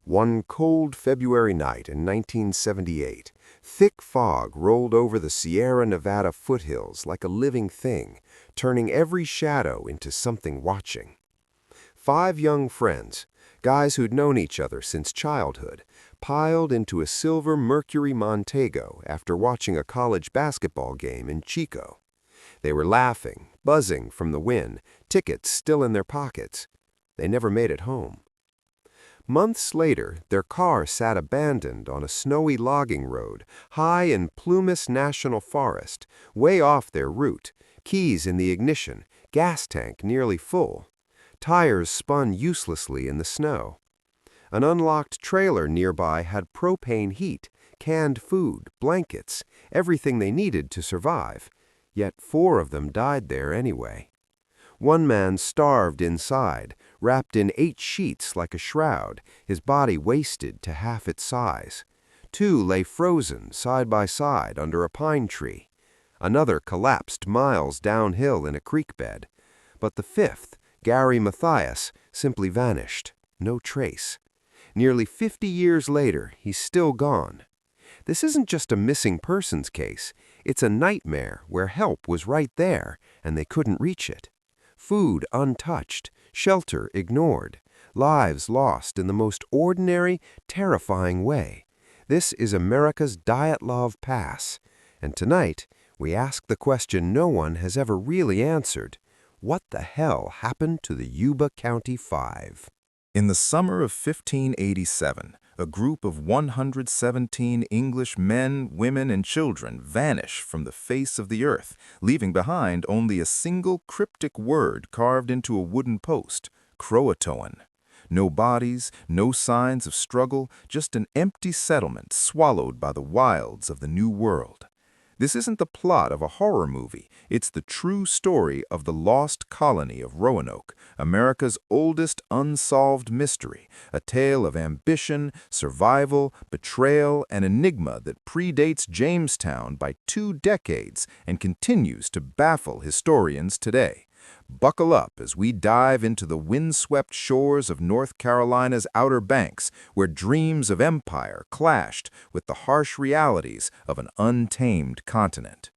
One cold February night in 1978, thick fog rolled over the Sierra Nevada foothills like a living thing, turning every shadow into something watching. 5 young friends, guys who'd known each other since childhood, piled into a silver Mercury Montego after watching a college basketball game in Chico. They were laughing, buzzing from the wind, tickets still in their pockets. They never made it home. Months later, their car sat abandoned on a snowy logging road, high in Plumas National Forest, way off their route, keys in the ignition, gas tank nearly full. Tires spun uselessly in the snow. An unlocked trailer nearby had propane heat, canned food, blankets, everything they needed to survive. Yet 4 of them died there anyway. One man starved inside, wrapped in 8 sheets like a shroud, his body wasted to half its size. 2 lay frozen side by side under a pine tree. Another collapsed miles downhill in a creek bed. But the 5th, Gary Mathias, simply vanished, no trace. Nearly 50 years later, he's still gone. This isn't just a missing persons case. It's a nightmare where help was right there and they couldn't reach it. Food untouched, shelter ignored, lives lost in the most ordinary, terrifying way. This is America's Dyatlov Pass, and tonight we ask the question no one has ever really answered. What the hell happened to the Yuba County 5? In the summer of 1587, a group of 117 English men, women, and children vanish from the face of the earth, leaving behind only a single cryptic word carved into a wooden post, Croatoan. No bodies, no signs of struggle, just an empty settlement swallowed by the wilds of the New World. This isn't the plot of a horror movie. It's the true story of the lost colony of Roanoke, America's oldest unsolved mystery, a tale of ambition, survival, betrayal, and enigma that predates Jamestown by 2 decades and continues to baffle historians today. Buckle up as we dive into the windswept shores of North Carolina's Outer Banks, where dreams of empire clashed with the harsh realities of an untamed continent.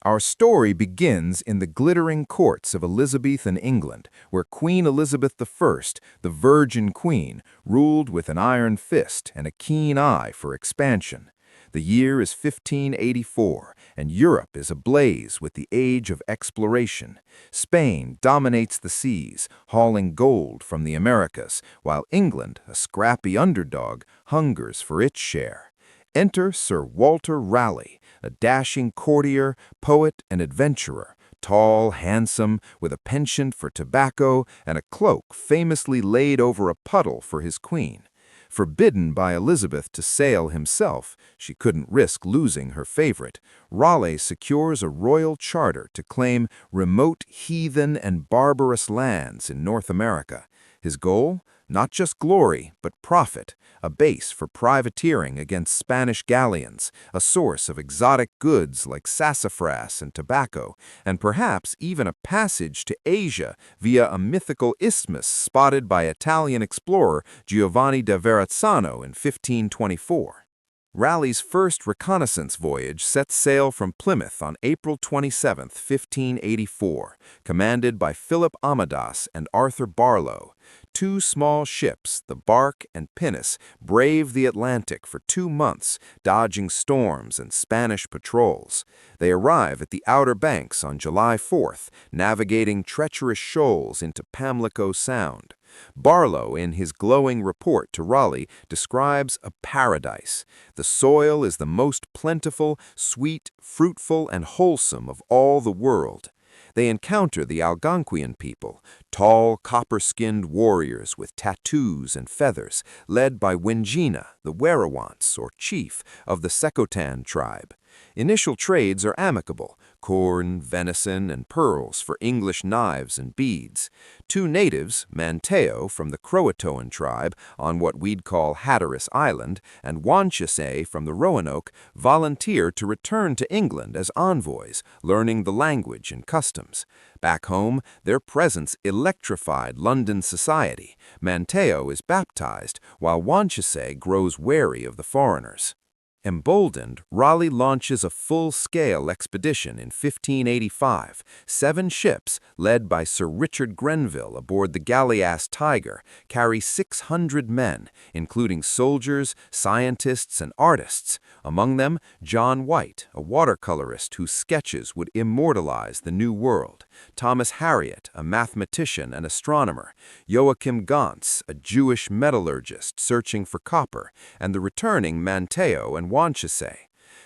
Our story begins in the glittering courts of Elizabethan England, where Queen Elizabeth I, the Virgin Queen, ruled with an iron fist and a keen eye for expansion. The year is 1584, and Europe is ablaze with the age of exploration. Spain dominates the seas, hauling gold from the Americas, while England, a scrappy underdog, hungers for its share. Enter Sir Walter Raleigh, a dashing courtier, poet, and adventurer, tall, handsome, with a penchant for tobacco and a cloak famously laid over a puddle for his queen. Forbidden by Elizabeth to sail himself, she couldn't risk losing her favorite. Raleigh secures a royal charter to claim remote, heathen, and barbarous lands in North America. His goal? Not just glory, but profit, a base for privateering against Spanish galleons, a source of exotic goods like sassafras and tobacco, and perhaps even a passage to Asia via a mythical isthmus spotted by Italian explorer Giovanni da Verrazzano in 1524. Raleigh's first reconnaissance voyage set sail from Plymouth on April 27, 1584, commanded by Philip Amadas and Arthur Barlow. 2 small ships, the Bark and Pinnace, brave the Atlantic for 2 months, dodging storms and Spanish patrols. They arrive at the Outer Banks on July 4th, navigating treacherous shoals into Pamlico Sound. Barlow, in his glowing report to Raleigh, describes a paradise. The soil is the most plentiful, sweet, fruitful, and wholesome of all the world. They encounter the Algonquian people, tall, copper-skinned warriors with tattoos and feathers, led by Wingina, the Werowance, or chief, of the Secotan tribe. Initial trades are amicable: corn, venison, and pearls for English knives and beads. Two natives, Montego from the Croatoan tribe on what we'd call Hatteras Island, and Wanchese from the Roanoke, volunteer to return to England as envoys, learning the language and customs. Back home, their presence electrified London society. Montego is baptized, while Wanchese grows wary of the foreigners. Emboldened, Raleigh launches a full-scale expedition in 1585. 7 ships, led by Sir Richard Grenville aboard the galleass Tiger, carry 600 men, including soldiers, scientists, and artists. Among them, John White, a watercolorist whose sketches would immortalize the New World; Thomas Harriot, a mathematician and astronomer; Joachim Gauntz, a Jewish metallurgist searching for copper; and the returning Montego and Wanchese.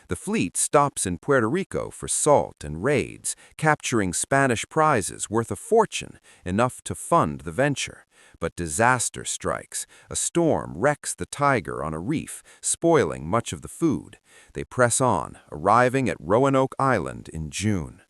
The fleet stops in Puerto Rico for salt and raids, capturing Spanish prizes worth a fortune, enough to fund the venture. But disaster strikes. A storm wrecks the Tiger on a reef, spoiling much of the food. They press on, arriving at Roanoke Island in June.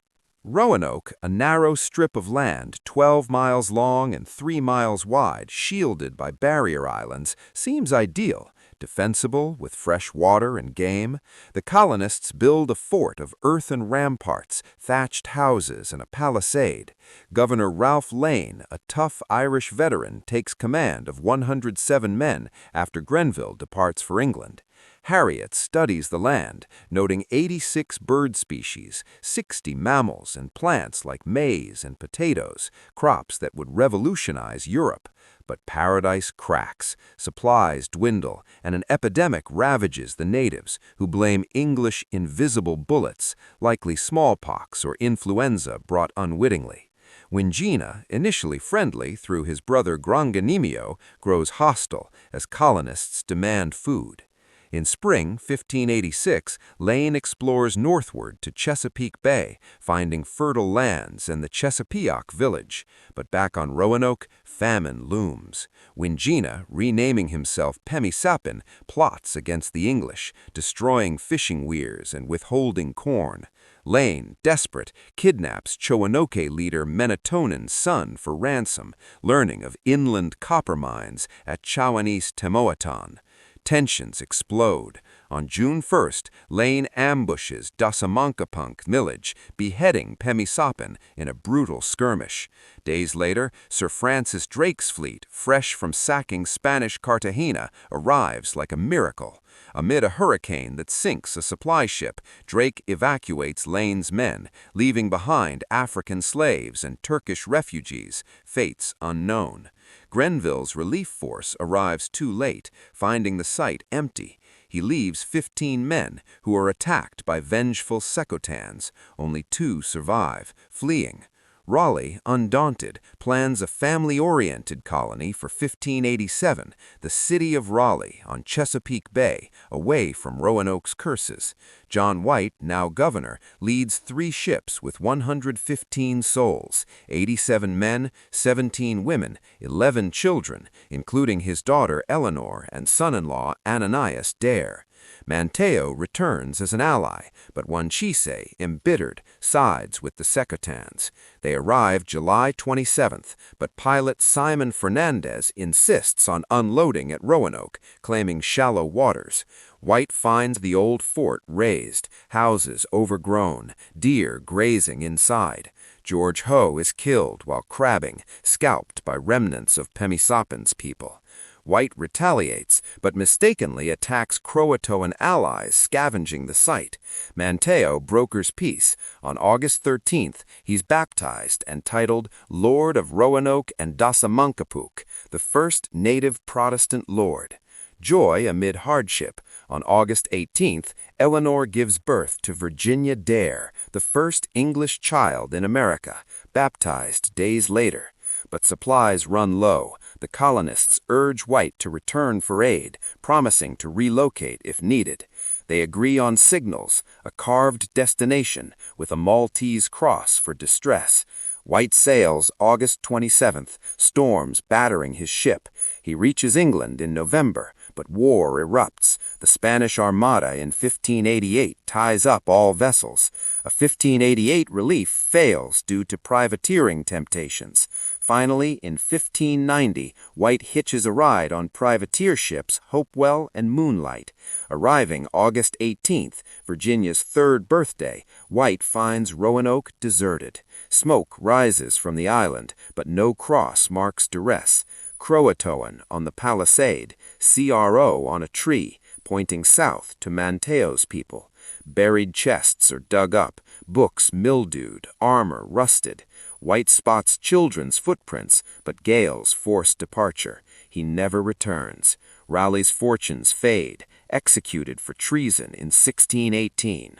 Roanoke, a narrow strip of land 12 miles long and 3 miles wide, shielded by barrier islands, seems ideal. Defensible, with fresh water and game, the colonists build a fort of earthen ramparts, thatched houses, and a palisade. Governor Ralph Lane, a tough Irish veteran, takes command of 107 men after Grenville departs for England. Harriot studies the land, noting 86 bird species, 60 mammals, and plants like maize and potatoes, crops that would revolutionize Europe. But paradise cracks, supplies dwindle, and an epidemic ravages the natives, who blame English invisible bullets, likely smallpox or influenza brought unwittingly. Wingina, initially friendly through his brother Gronganimio, grows hostile as colonists demand food. In spring 1586, Lane explores northward to Chesapeake Bay, finding fertile lands and the Chesapeake village. But back on Roanoke, famine looms. Wingina, renaming himself Pemisapin, plots against the English, destroying fishing weirs and withholding corn. Lane, desperate, kidnaps Chowanoke leader Menatonen's son for ransom, learning of inland copper mines at Chawanese Temoatan. Tensions explode. On June 1st, Lane ambushes Dasamankapunk village, beheading Pemisapin in a brutal skirmish. Days later, Sir Francis Drake's fleet, fresh from sacking Spanish Cartagena, arrives like a miracle. Amid a hurricane that sinks a supply ship, Drake evacuates Lane's men, leaving behind African slaves and Turkish refugees, fates unknown. Grenville's relief force arrives too late, finding the site empty. He leaves 15 men, who are attacked by vengeful Secotans. Only 2 survive, fleeing. Raleigh, undaunted, plans a family-oriented colony for 1587, the city of Raleigh on Chesapeake Bay, away from Roanoke's curses. John White, now governor, leads 3 ships with 115 souls, 87 men, 17 women, 11 children, including his daughter Eleanor and son-in-law Ananias Dare. Montego returns as an ally, but Wanchese, embittered, sides with the Secotans. They arrive July 27th, but pilot Simon Fernandez insists on unloading at Roanoke, claiming shallow waters. White finds the old fort razed, houses overgrown, deer grazing inside. George Hoe is killed while crabbing, scalped by remnants of Pemisapin's people. White retaliates, but mistakenly attacks Croatoan allies scavenging the site. Montego brokers peace. On August 13th, he's baptized and titled Lord of Roanoke and Dasamankapuk, the first native Protestant lord. Joy amid hardship. On August 18th, Eleanor gives birth to Virginia Dare, the first English child in America, baptized days later. But supplies run low. The colonists urge White to return for aid, promising to relocate if needed. They agree on signals, a carved destination with a Maltese cross for distress. White sails August 27th, storms battering his ship. He reaches England in November, but war erupts. The Spanish Armada in 1588 ties up all vessels. A 1588 relief fails due to privateering temptations. Finally, in 1590, White hitches a ride on privateer ships Hopewell and Moonlight. Arriving August 18th, Virginia's third birthday, White finds Roanoke deserted. Smoke rises from the island, but no cross marks duress. Croatoan on the palisade, CRO on a tree, pointing south to Manteo's people. Buried chests are dug up, books mildewed, armor rusted. White spots children's footprints, but Gale's forced departure. He never returns. Raleigh's fortunes fade, executed for treason in 1618.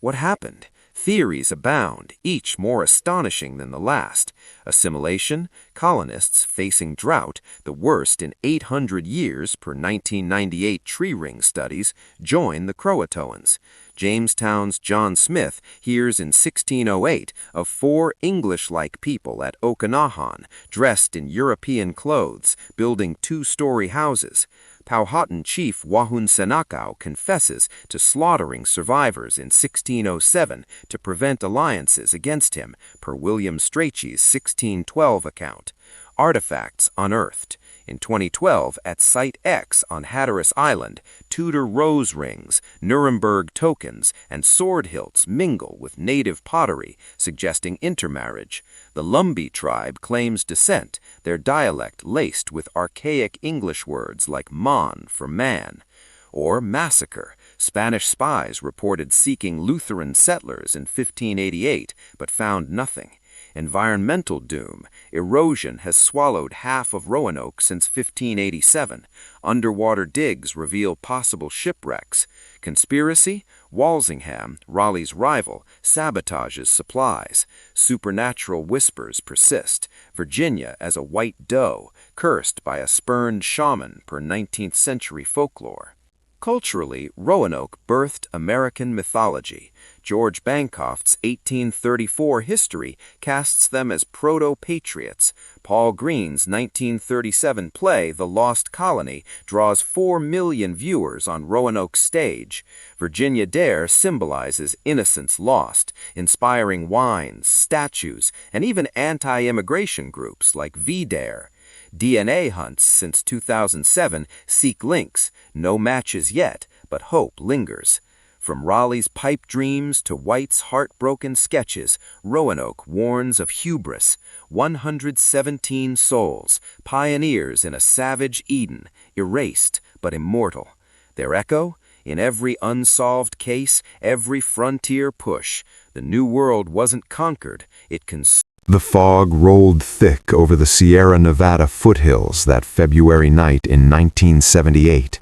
What happened? Theories abound, each more astonishing than the last. Assimilation, colonists facing drought, the worst in 800 years per 1998 tree ring studies, join the Croatoans. Jamestown's John Smith hears in 1608 of 4 English-like people at Okanahan, dressed in European clothes, building 2-story houses. Powhatan chief Wahun Senakau confesses to slaughtering survivors in 1607 to prevent alliances against him, per William Strachey's 1612 account. Artifacts unearthed. In 2012, at Site X on Hatteras Island, Tudor rose rings, Nuremberg tokens, and sword hilts mingle with native pottery, suggesting intermarriage. The Lumbee tribe claims descent, their dialect laced with archaic English words like mon for man. Or massacre. Spanish spies reported seeking Lutheran settlers in 1588, but found nothing. Environmental doom. Erosion has swallowed half of Roanoke since 1587. Underwater digs reveal possible shipwrecks. Conspiracy? Walsingham, Raleigh's rival, sabotages supplies. Supernatural whispers persist. Virginia as a white doe, cursed by a spurned shaman per 19th century folklore. Culturally, Roanoke birthed American mythology. George Bancroft's 1834 history casts them as proto-patriots. Paul Green's 1937 play, The Lost Colony, draws 4 million viewers on Roanoke's stage. Virginia Dare symbolizes innocence lost, inspiring wines, statues, and even anti-immigration groups like V-Dare. DNA hunts since 2007 seek links, no matches yet, but hope lingers. From Raleigh's pipe dreams to White's heartbroken sketches, Roanoke warns of hubris. 117 souls, pioneers in a savage Eden, erased but immortal. Their echo? In every unsolved case, every frontier push. The New World wasn't conquered, it consumed. The fog rolled thick over the Sierra Nevada foothills that February night in 1978.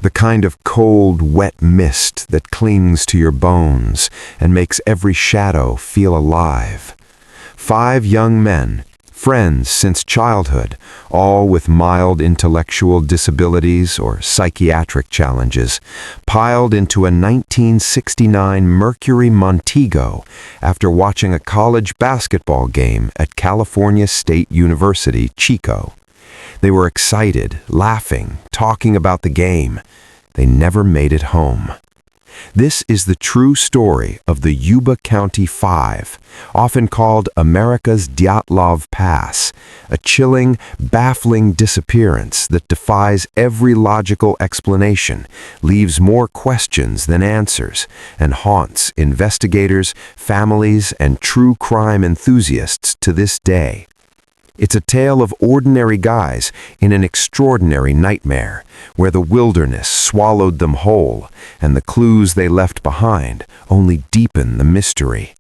The kind of cold, wet mist that clings to your bones and makes every shadow feel alive. 5 young men, friends since childhood, all with mild intellectual disabilities or psychiatric challenges, piled into a 1969 Mercury Montego after watching a college basketball game at California State University, Chico. They were excited, laughing, talking about the game. They never made it home. This is the true story of the Yuba County Five, often called America's Dyatlov Pass, a chilling, baffling disappearance that defies every logical explanation, leaves more questions than answers, and haunts investigators, families, and true crime enthusiasts to this day. It's a tale of ordinary guys in an extraordinary nightmare, where the wilderness swallowed them whole, and the clues they left behind only deepen the mystery.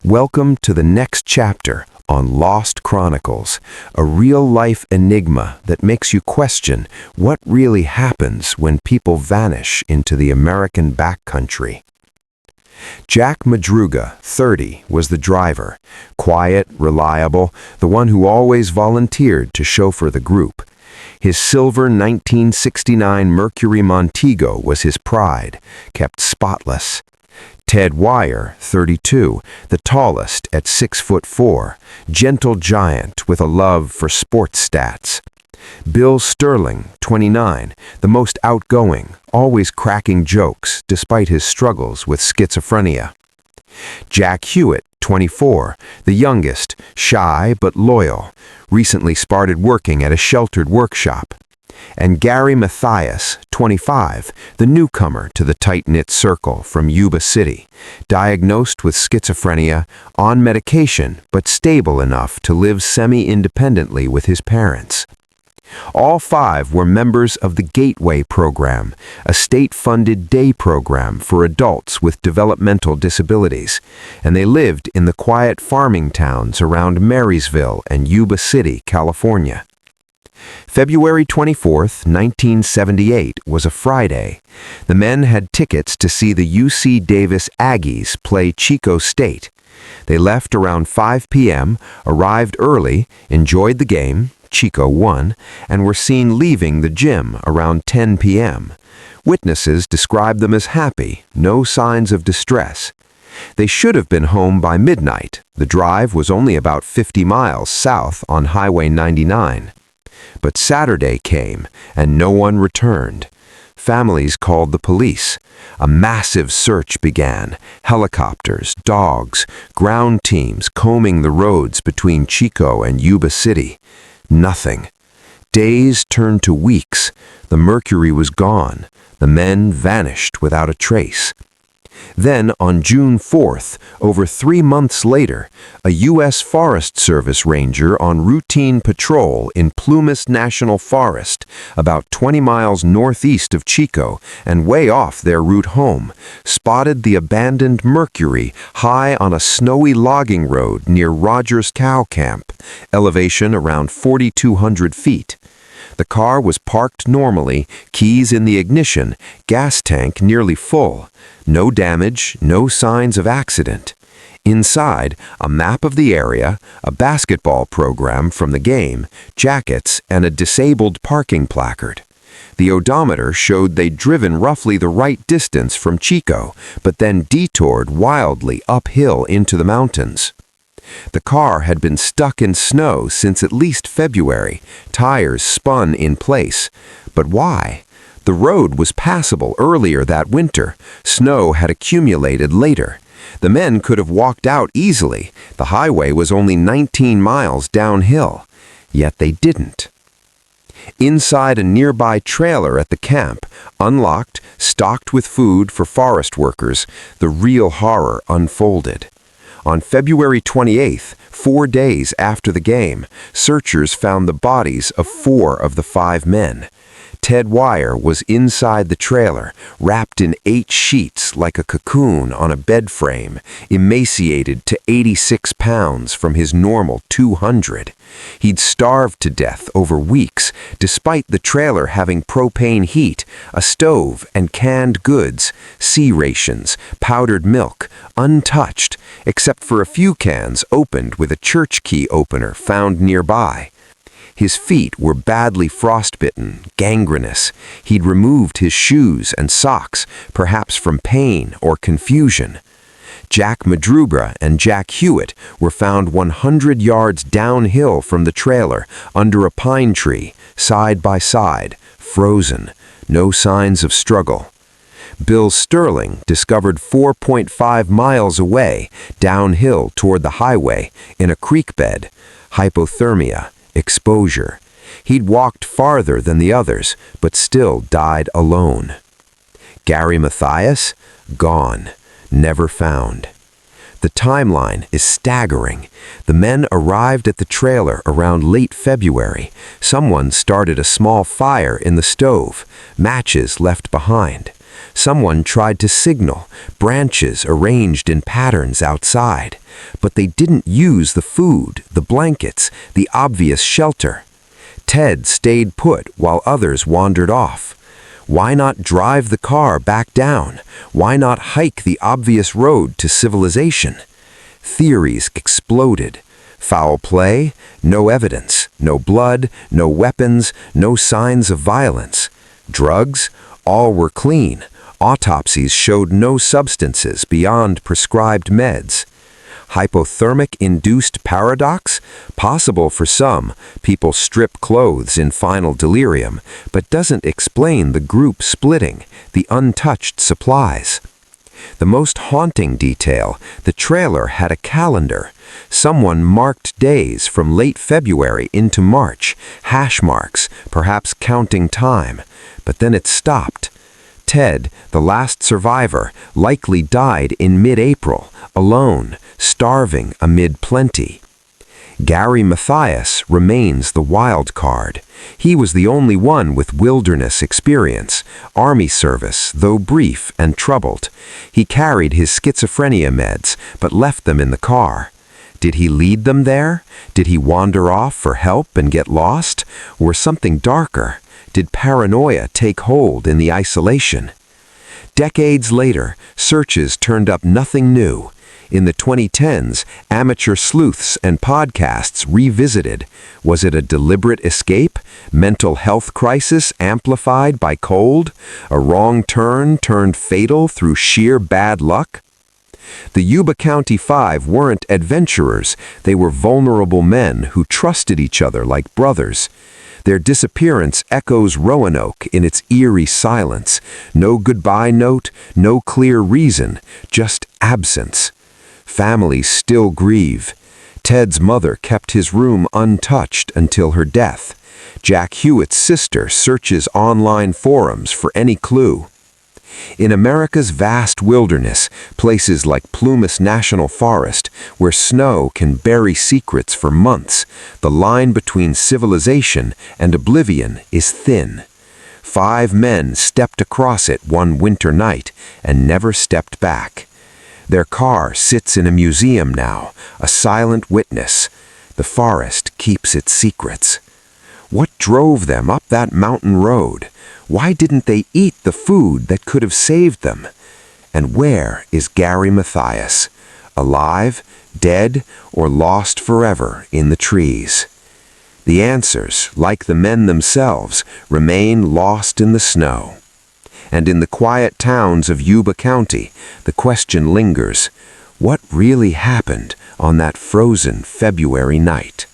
Welcome to the next chapter on Lost Chronicles, a real-life enigma that makes you question what really happens when people vanish into the American backcountry. Jack Madruga, 30, was the driver. Quiet, reliable, the one who always volunteered to chauffeur the group. His silver 1969 Mercury Montego was his pride, kept spotless. Ted Weiher, 32, the tallest at 6'4", gentle giant with a love for sports stats. Bill Sterling, 29, the most outgoing, always cracking jokes despite his struggles with schizophrenia. Jack Hewitt, 24, the youngest, shy but loyal, recently started working at a sheltered workshop. And Gary Mathias, 25, the newcomer to the tight-knit circle from Yuba City, diagnosed with schizophrenia, on medication but stable enough to live semi-independently with his parents. All 5 were members of the Gateway Program, a state-funded day program for adults with developmental disabilities, and they lived in the quiet farming towns around Marysville and Yuba City, California. February 24, 1978 was a Friday. The men had tickets to see the UC Davis Aggies play Chico State. They left around 5 p.m., arrived early, enjoyed the game, Chico won, and were seen leaving the gym around 10 p.m. Witnesses described them as happy, no signs of distress. They should have been home by midnight. The drive was only about 50 miles south on Highway 99. But Saturday came, and no one returned. Families called the police. A massive search began. Helicopters, dogs, ground teams combing the roads between Chico and Yuba City. Nothing. Days turned to weeks. The Mercury was gone. The men vanished without a trace. Then, on June 4th, over 3 months later, a U.S. Forest Service ranger on routine patrol in Plumas National Forest, about 20 miles northeast of Chico and way off their route home, spotted the abandoned Mercury high on a snowy logging road near Rogers Cow Camp, elevation around 4,200 feet. The car was parked normally, keys in the ignition, gas tank nearly full. No damage, no signs of accident. Inside, a map of the area, a basketball program from the game, jackets, and a disabled parking placard. The odometer showed they'd driven roughly the right distance from Chico, but then detoured wildly uphill into the mountains. The car had been stuck in snow since at least February, tires spun in place. But why? The road was passable earlier that winter. Snow had accumulated later. The men could have walked out easily. The highway was only 19 miles downhill. Yet they didn't. Inside a nearby trailer at the camp, unlocked, stocked with food for forest workers, the real horror unfolded. On February 28th, 4 days after the game, searchers found the bodies of 4 of the 5 men. Ted Weiher was inside the trailer, wrapped in 8 sheets like a cocoon on a bed frame, emaciated to 86 pounds from his normal 200. He'd starved to death over weeks, despite the trailer having propane heat, a stove, and canned goods, sea rations, powdered milk, untouched, except for a few cans opened with a church key opener found nearby. His feet were badly frostbitten, gangrenous. He'd removed his shoes and socks, perhaps from pain or confusion. Jack Madrubra and Jack Hewitt were found 100 yards downhill from the trailer, under a pine tree, side by side, frozen, no signs of struggle. Bill Sterling discovered 4.5 miles away, downhill toward the highway, in a creek bed, hypothermia, exposure. He'd walked farther than the others, but still died alone. Gary Mathias? Gone. Never found. The timeline is staggering. The men arrived at the trailer around late February. Someone started a small fire in the stove, matches left behind. Someone tried to signal, branches arranged in patterns outside. But they didn't use the food, the blankets, the obvious shelter. Ted stayed put while others wandered off. Why not drive the car back down? Why not hike the obvious road to civilization? Theories exploded. Foul play? No evidence. No blood, no weapons, no signs of violence. Drugs? All were clean. Autopsies showed no substances beyond prescribed meds. Hypothermic-induced paradox? Possible for some. People strip clothes in final delirium, but doesn't explain the group splitting, the untouched supplies. The most haunting detail, the trailer had a calendar. Someone marked days from late February into March, hash marks, perhaps counting time. But then it stopped. Ted, the last survivor, likely died in mid-April, alone, starving amid plenty. Gary Mathias remains the wild card. He was the only one with wilderness experience, army service, though brief and troubled. He carried his schizophrenia meds, but left them in the car. Did he lead them there? Did he wander off for help and get lost? Or something darker? Did paranoia take hold in the isolation? Decades later, searches turned up nothing new. In the 2010s, amateur sleuths and podcasts revisited. Was it a deliberate escape? Mental health crisis amplified by cold? A wrong turn turned fatal through sheer bad luck? The Yuba County Five weren't adventurers. They were vulnerable men who trusted each other like brothers. Their disappearance echoes Roanoke in its eerie silence. No goodbye note, no clear reason, just absence. Families still grieve. Ted's mother kept his room untouched until her death. Jack Hewitt's sister searches online forums for any clue. In America's vast wilderness, places like Plumas National Forest, where snow can bury secrets for months, the line between civilization and oblivion is thin. 5 men stepped across it one winter night and never stepped back. Their car sits in a museum now, a silent witness. The forest keeps its secrets. What drove them up that mountain road? Why didn't they eat the food that could have saved them? And where is Gary Mathias? Alive, dead, or lost forever in the trees? The answers, like the men themselves, remain lost in the snow. And in the quiet towns of Yuba County, the question lingers, what really happened on that frozen February night?